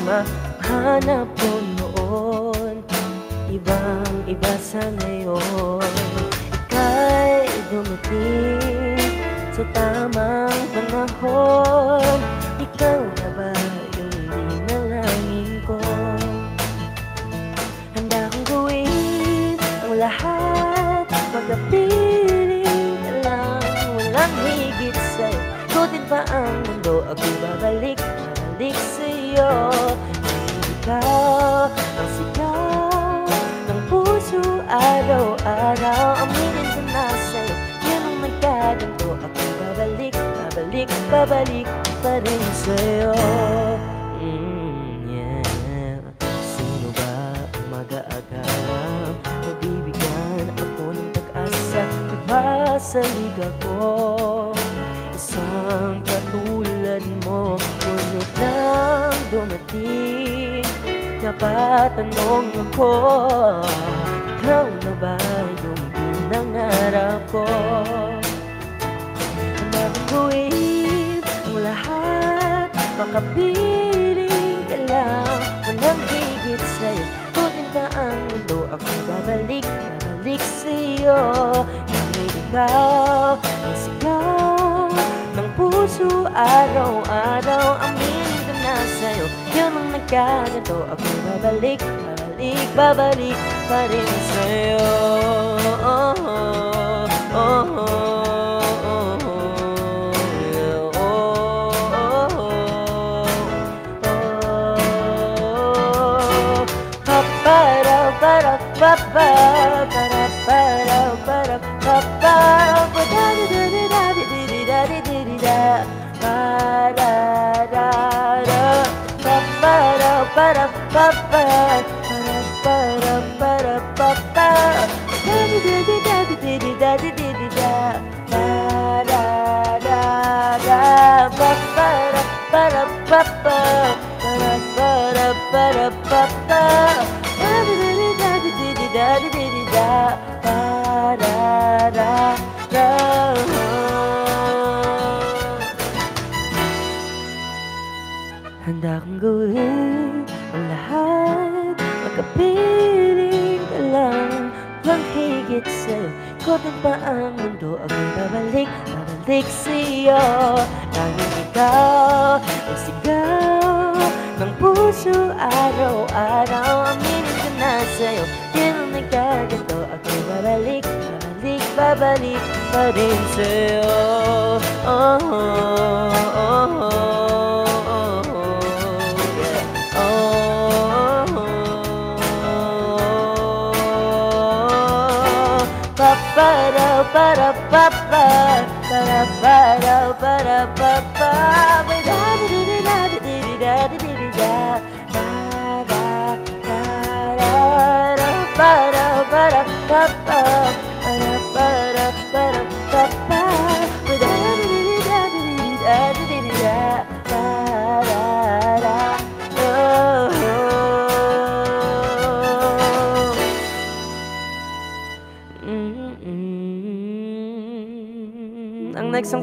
mahanap mo noon, ibang-iba sa ngayon. Ika'y dumating sa tamang panahon. Ikaw na ba yung dinalangin ko? Handa kong gawin ang lahat, pagkapiling ka lang, walang higit sa'yo. Ikutin pa ang mundo, ako'y babalik sa'yo. Ikaw ang sigaw ng puso, araw-araw aminin ko na sa'yo. Yun ang nagkaganto, ako'y babalik pa rin sa'yo. Yeah. Sino ba ang mag-aagalang mabibigyan ako ng pag-asa? Nagpasalig ako, isang katulad mo, ngunit nang dumating, napatanong ako, ikaw na ba yung pinangarap ko? Handa kong gawin ang lahat, makapiling ka lang, walang higit sa'yo. Ikutin pa ang mundo, ako'y babalik sa'yo. Ngunit ikaw ang sigaw ng puso, araw-araw aminin ko na sa'yo. Yun ang nagkaganto, ako'y babalik pa rin sa'yo. Handa kong gawin ang lahat, magkapiling ka lang, walang higit sa'yo. Ikutin pa ang mundo, ako'y babalik sa'yo. Tanging ikaw ang sigaw ng puso, araw-araw aminin ko na sa'yo. Yan ang nagkaganto, ako'y babalik pa rin sa'yo. Ang next song